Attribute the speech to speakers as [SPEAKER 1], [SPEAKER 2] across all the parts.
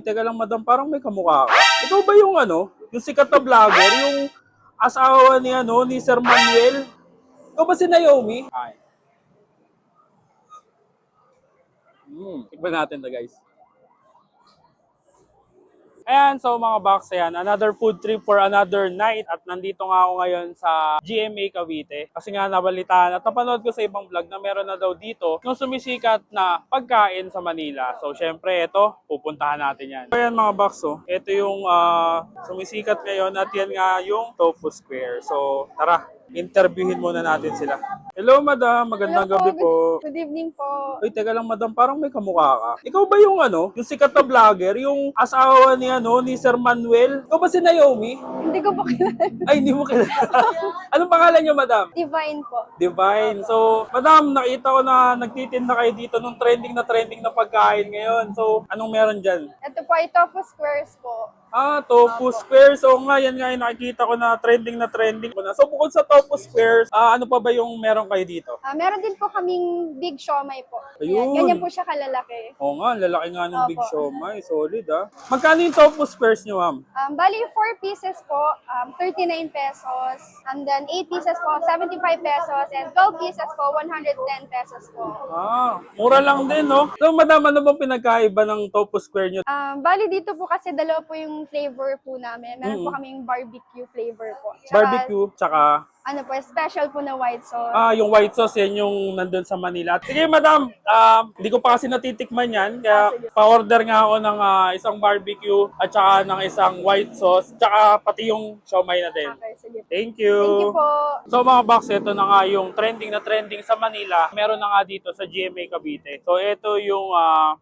[SPEAKER 1] Teka lang madam, parang may kamukha ka. Ikaw ba yung yung sikat na vlogger, yung asawa ni Sir Manuel? Ikaw ba si Naomi? Ay. Tikman natin to guys. Ayan, so mga box, ayan, another food trip for another night. At nandito nga ako ngayon sa GMA Cavite. Kasi nga nabalitaan at napanood ko sa ibang vlog na meron na daw dito yung sumisikat na pagkain sa Manila. So syempre, ito, pupuntahan natin yan. So ayan mga box, oh, ito yung sumisikat ngayon at yan nga yung Tofu Square. So tara, interviewin muna natin sila. Hello madam, magandang gabi po.
[SPEAKER 2] Good evening po.
[SPEAKER 1] Uy, teka lang madam, parang may kamukha ka. Ikaw ba yung yung sikat na vlogger, yung asawa ni Sir Manuel? Ikaw ba si Naomi?
[SPEAKER 2] Hindi ko po kilala.
[SPEAKER 1] Ay, hindi mo kilala. Anong pangalan niyo, madam?
[SPEAKER 2] Divine po.
[SPEAKER 1] Divine. So, madam, nakita ko na nagtitinda kayo dito nung trending na pagkain ngayon. So, anong meron dyan?
[SPEAKER 2] Ito po ay Tofu Squares po.
[SPEAKER 1] Tofu Square. So, ngayon nga yung nakikita ko na trending na. So, bukod sa Tofu Squares, ano pa ba yung meron kayo dito?
[SPEAKER 2] Meron din po kaming big siomai po.
[SPEAKER 1] Ayun.
[SPEAKER 2] Ganyan po siya kalalaki.
[SPEAKER 1] Oo nga, lalaki nga ng big
[SPEAKER 2] Opo.
[SPEAKER 1] siomai. Solid Magkano yung Tofu Squares niyo, ma'am?
[SPEAKER 2] Bali, 4 pieces po, 39 pesos. And then 8 pieces po, 75 pesos. And 12 pieces po, 110 pesos po.
[SPEAKER 1] Mura lang din, no? So, madam, ano bang pinagkaiba ng Tofu Square niyo?
[SPEAKER 2] Bali, dito po kasi dalawa po yung flavor po namin. Meron po kaming barbecue flavor po. Tsaka,
[SPEAKER 1] Barbecue, tsaka
[SPEAKER 2] ano po, special po na white sauce.
[SPEAKER 1] yung white sauce, yan yung nandun sa Manila. Sige, madam, hindi ko pa kasi natitikman yan. Kaya pa-order nga ako ng isang barbecue at saka ng isang white sauce. Tsaka pati yung siomai na din.
[SPEAKER 2] Okay, sige.
[SPEAKER 1] Thank you.
[SPEAKER 2] Thank you po.
[SPEAKER 1] So mga box, ito na nga yung trending sa Manila. Meron na nga dito sa GMA Cavite. So ito yung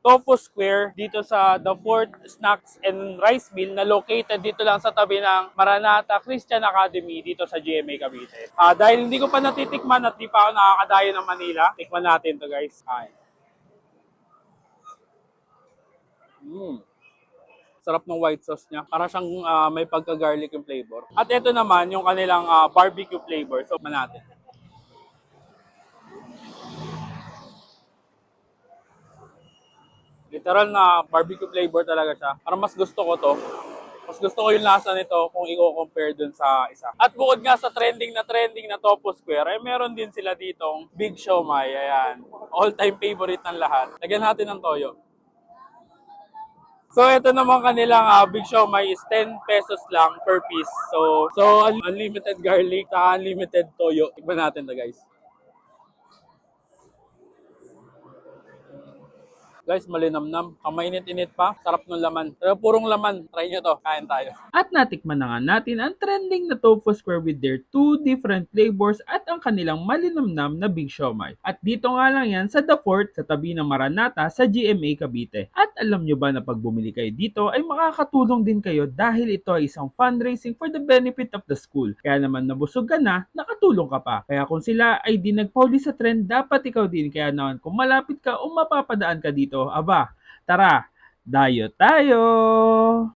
[SPEAKER 1] Tofu Square dito sa The Fort Snacks and Rice Mill na located dito lang sa tabi ng Maranatha Christian Academy dito sa GMA Cavite. Dahil hindi ko pa natitikman at di pa ako nakakadayo ng Manila, tikman natin to guys. Sarap ng white sauce niya. Para siyang may pagka-garlic yung flavor. At ito naman yung kanilang barbecue flavor. So, tikman natin. Literal na barbecue flavor talaga siya. Parang mas gusto ko to. Mas gusto ko yung lasa nito kung i-compare dun sa isa. At bukod nga sa trending na Tofu Square, ay meron din sila ditong Big Siomai. Ayan. All-time favorite ng lahat. Lagyan natin ng toyo. So, ito naman kanilang Big Siomai is 10 pesos lang per piece. So unlimited garlic, unlimited toyo. Tikman natin to guys. Guys, malinamnam. Ang mainit-init pa. Sarap ng laman. Pero purong laman. Try nyo to. Kain tayo.
[SPEAKER 3] At natikman na nga natin ang trending na Tofu Square with their 2 different flavors at ang kanilang malinamnam na Big Siomai. At dito nga lang yan sa The Fort sa tabi ng Maranatha sa GMA Cavite. At alam nyo ba na pag bumili kayo dito ay makakatulong din kayo dahil ito ay isang fundraising for the benefit of the school. Kaya naman nabusog ka na, nakatulong ka pa. Kaya kung sila ay di nagpauli sa trend, dapat ikaw din. Kaya naman kung malapit ka o mapapadaan ka dito, aba, tara, dayo tayo!